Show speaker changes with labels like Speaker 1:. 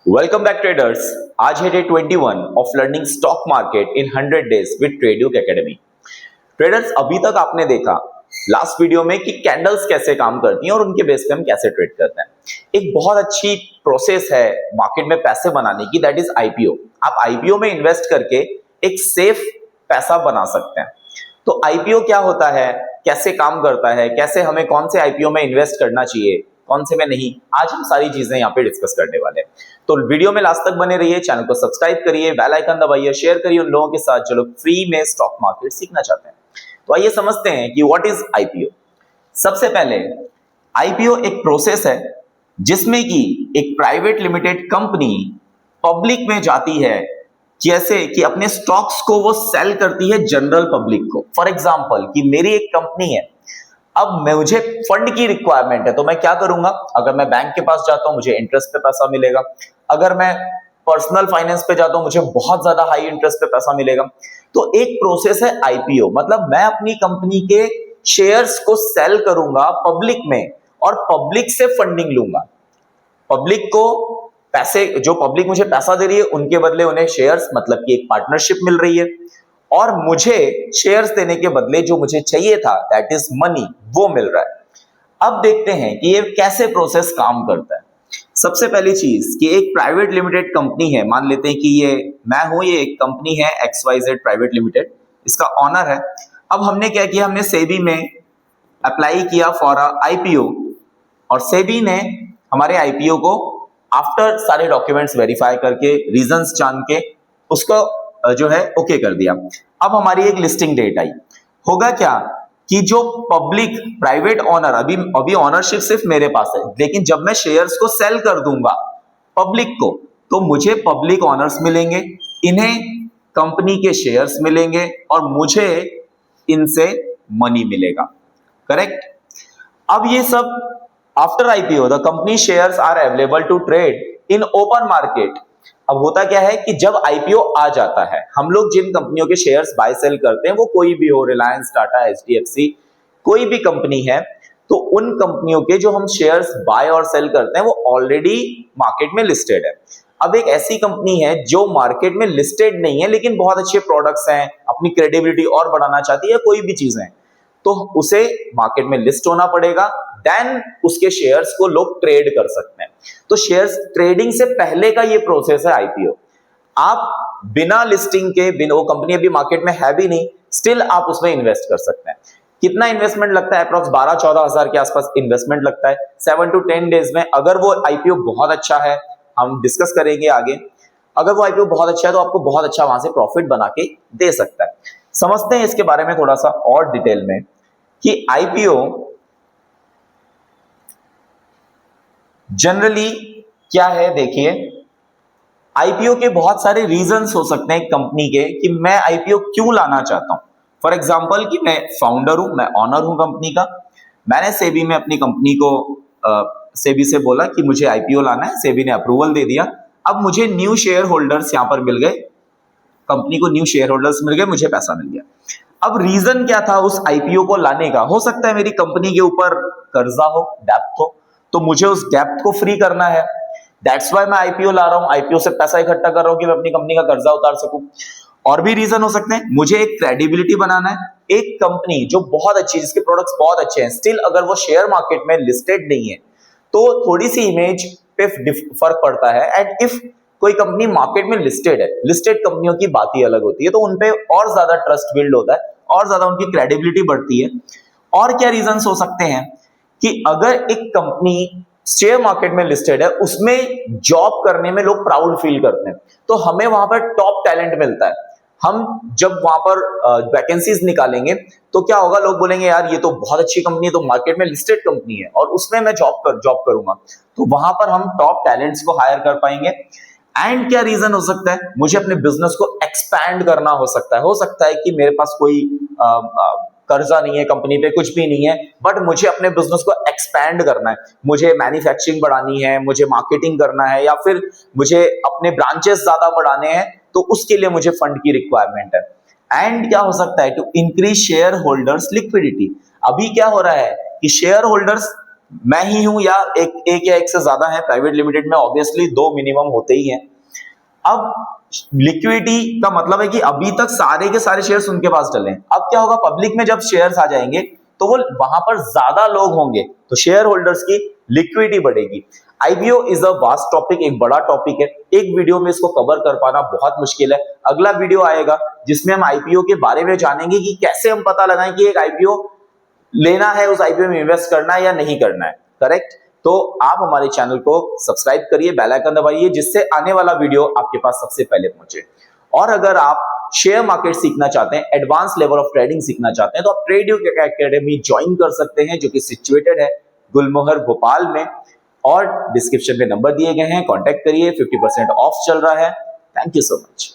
Speaker 1: Welcome back traders. आज है day 21 of learning stock market in 100 days with ट्रेड्यूक academy. Traders, अभी तक आपने देखा लास्ट वीडियो में कि कैंडल्स कैसे काम करती हैं और उनके बेस पे हम कैसे ट्रेड करते हैं। एक बहुत अच्छी प्रोसेस है मार्केट में पैसे बनाने की, दैट इज आईपीओ। आप आईपीओ में इन्वेस्ट करके एक सेफ पैसा बना सकते हैं। तो आईपीओ क्या होता है, कैसे काम करता है, कैसे हमें कौन से आईपीओ में इन्वेस्ट करना चाहिए, कौन से में नहीं, आज हम सारी चीजें यहाँ पे डिस्कस करने वाले हैं। तो वीडियो में लास्ट तक बने रहिए, चैनल को सब्सक्राइब करिए, बेल आइकन दबाइए, शेयर करिए उन लोगों के साथ जो लोग फ्री में स्टॉक मार्केट सीखना चाहते हैं। तो आइए समझते हैं कि व्हाट इज आईपीओ। सबसे पहले आईपीओ एक प्रोसेस है जिसमें कि एक प्राइवेट लिमिटेड कंपनी पब्लिक में जाती है, जैसे कि अपने स्टॉक्स को वो सेल करती है जनरल पब्लिक को। फॉर एग्जांपल कि मेरी एक कंपनी है, अब मुझे फंड की रिक्वायरमेंट है, तो मैं क्या करूंगा, अगर मैं बैंक के पास जाता हूं मुझे इंटरेस्ट पे पैसा मिलेगा, अगर मैं पर्सनल फाइनेंस पे जाता हूं मुझे बहुत ज्यादा हाई इंटरेस्ट पे पैसा मिलेगा। तो एक प्रोसेस है आईपीओ, मतलब मैं अपनी कंपनी के शेयर्स को सेल करूंगा पब्लिक में और पब्लिक से फंडिंग लूंगा। पब्लिक को पैसे, जो पब्लिक मुझे पैसा दे रही है उनके बदले उन्हें शेयर्स, मतलब कि एक पार्टनरशिप मिल रही है, और मुझे शेयर्स देने के बदले जो मुझे चाहिए था, दैट इज मनी, वो मिल रहा है। अब देखते हैं कि ये कैसे प्रोसेस काम करता है। सबसे पहली चीज कि एक प्राइवेट लिमिटेड कंपनी है, मान लेते हैं कि ये मैं हूं, ये एक कंपनी है XYZ प्राइवेट लिमिटेड, इसका ऑनर है। अब हमने क्या किया, हमने सेबी में अप्लाई किया फॉर आईपीओ, और सेबी ने हमारे आईपीओ को आफ्टर सारे डॉक्यूमेंट्स वेरीफाई करके, रीजंस जान के उसको जो है ओके कर दिया। अब हमारी एक लिस्टिंग डेट आई। होगा क्या कि जो पब्लिक प्राइवेट ऑनर, अभी ऑनरशिप सिर्फ मेरे पास है, लेकिन जब मैं शेयर्स को सेल कर दूंगा पब्लिक को तो मुझे पब्लिक ऑनर्स मिलेंगे, इन्हें कंपनी के शेयर्स मिलेंगे और मुझे इनसे मनी मिलेगा। करेक्ट। अब ये सब after IPO the company shares are available to trade in open market. अब होता क्या है कि जब आईपीओ आ जाता है, हम लोग जिन कंपनियों के शेयर्स बाय सेल करते हैं, वो कोई भी हो, रिलायंस, टाटा, एचडीएफसी, कोई भी कंपनी है, तो उन कंपनियों के जो हम शेयर्स बाय और सेल करते हैं वो ऑलरेडी मार्केट में लिस्टेड है। अब एक ऐसी कंपनी है जो मार्केट में लिस्टेड नहीं है लेकिन बहुत अच्छे प्रोडक्ट्स हैं, अपनी क्रेडिबिलिटी और बढ़ाना चाहती है, कोई भी चीजें, तो उसे मार्केट में लिस्ट होना पड़ेगा, देन उसके शेयर्स को लोग ट्रेड कर सकते हैं। तो शेयर्स ट्रेडिंग से पहले का ये प्रोसेस है आईपीओ। आप बिना लिस्टिंग के, बिना, वो कंपनी अभी मार्केट में है भी नहीं, स्टिल आप उसमें इन्वेस्ट कर सकते हैं। कितना इन्वेस्टमेंट लगता है? अप्रॉक्स 12-14 हजार के आसपास इन्वेस्टमेंट लगता है 7 to 10 डेज में। अगर वो आईपीओ बहुत अच्छा है, हम डिस्कस करेंगे आगे, अगर वो आईपीओ बहुत अच्छा है तो आपको बहुत अच्छा वहां से प्रॉफिट बना के दे सकता है। समझते हैं इसके बारे में थोड़ा सा और डिटेल में कि आईपीओ जनरली क्या है। देखिए, आईपीओ के बहुत सारे रीजंस हो सकते हैं कंपनी के कि मैं आईपीओ क्यों लाना चाहता हूं। फॉर एग्जांपल कि मैं फाउंडर हूं, मैं ऑनर हूं कंपनी का, मैंने सेबी में अपनी कंपनी को सेबी से बोला कि मुझे आईपीओ लाना है, सेबी ने अप्रूवल दे दिया। अब मुझे न्यू शेयर होल्डर्स यहां पर मिल गए, कंपनी को न्यू शेयर होल्डर्स मिल गए, मुझे पैसा मिल गया। अब रीजन क्या था उस आईपीओ को लाने का? हो सकता है मेरी कंपनी के ऊपर कर्जा हो, डेप्थ हो, तो मुझे उस डेप्थ को फ्री करना है, दैट्स व्हाई मैं आईपीओ ला रहा हूं, आईपीओ से पैसा इकट्ठा कर रहा हूं कि मैं अपनी कंपनी का कर्जा उतार सकूं। और भी रीजन हो सकते हैं, मुझे एक क्रेडिबिलिटी बनाना है। एक कंपनी जो बहुत अच्छी, जिसके प्रोडक्ट्स बहुत अच्छे हैं, स्टिल अगर वो शेयर मार्केट में लिस्टेड नहीं है तो थोड़ी सी इमेज पे फर्क पड़ता है। एंड इफ कोई कंपनी मार्केट में लिस्टेड है, लिस्टेड कंपनियों की बात ही अलग होती है, तो उनपे और ज्यादा ट्रस्ट बिल्ड होता है और ज्यादा उनकी क्रेडिबिलिटी बढ़ती है। और क्या रीजंस हो सकते हैं कि अगर एक कंपनी शेयर मार्केट में लिस्टेड है, उसमें जॉब करने में लोग प्राउड फील करते हैं, तो हमें वहां पर टॉप टैलेंट मिलता है। हम जब वहां पर वैकेंसीज निकालेंगे तो क्या होगा, लोग बोलेंगे यार ये तो बहुत अच्छी कंपनी है, तो मार्केट में लिस्टेड कंपनी है और उसमें मैं जॉब करूंगा, तो वहां पर हम टॉप टैलेंट्स को हायर कर पाएंगे। एंड क्या रीजन हो सकता है, मुझे अपने बिजनेस को एक्सपैंड करना हो सकता है कि मेरे पास कोई कर्जा नहीं है, कंपनी पे कुछ भी नहीं है, बट मुझे अपने बिजनेस को एक्सपैंड करना है, मुझे मैन्युफैक्चरिंग बढ़ानी है, मुझे मार्केटिंग करना है, या फिर मुझे अपने ब्रांचेस ज्यादा बढ़ाने हैं, तो उसके लिए मुझे फंड की रिक्वायरमेंट है। एंड क्या हो सकता है, to increase share holders liquidity. अभी क्या हो रहा है कि शेयर होल्डर्स मैं ही हूं या एक या एक से ज्यादा है, प्राइवेट लिमिटेड में ऑब्वियसली 2 मिनिमम होते ही हैं। अब लिक्विडिटी का मतलब है कि अभी तक सारे के सारे शेयर्स उनके पास डले हैं। अब क्या होगा, पब्लिक में जब शेयर्स आ जाएंगे तो वो वहां पर ज्यादा लोग होंगे, तो शेयर होल्डर्स की लिक्विडिटी बढ़ेगी। IPO is a vast topic, एक बड़ा टॉपिक है, एक वीडियो में इसको कवर कर पाना बहुत मुश्किल है। अगला वीडियो आएगा जिसमें हम आईपीओ के बारे में जानेंगे कि कैसे हम पता लगाएं कि एक आईपीओ लेना है, उस आईपीओ में इन्वेस्ट करना है या नहीं करना है। करेक्ट? तो आप हमारे चैनल को सब्सक्राइब करिए, बेल आइकन दबाइए, जिससे आने वाला वीडियो आपके पास सबसे पहले पहुंचे। और अगर आप शेयर मार्केट सीखना चाहते हैं, एडवांस लेवल ऑफ ट्रेडिंग सीखना चाहते हैं, तो आप ट्रेडिंग एकेडमी ज्वाइन कर सकते हैं, जो कि सिचुएटेड है गुलमोहर भोपाल में, और डिस्क्रिप्शन में नंबर दिए गए हैं, कांटेक्ट करिए। 50% ऑफ चल रहा है। Thank you so much.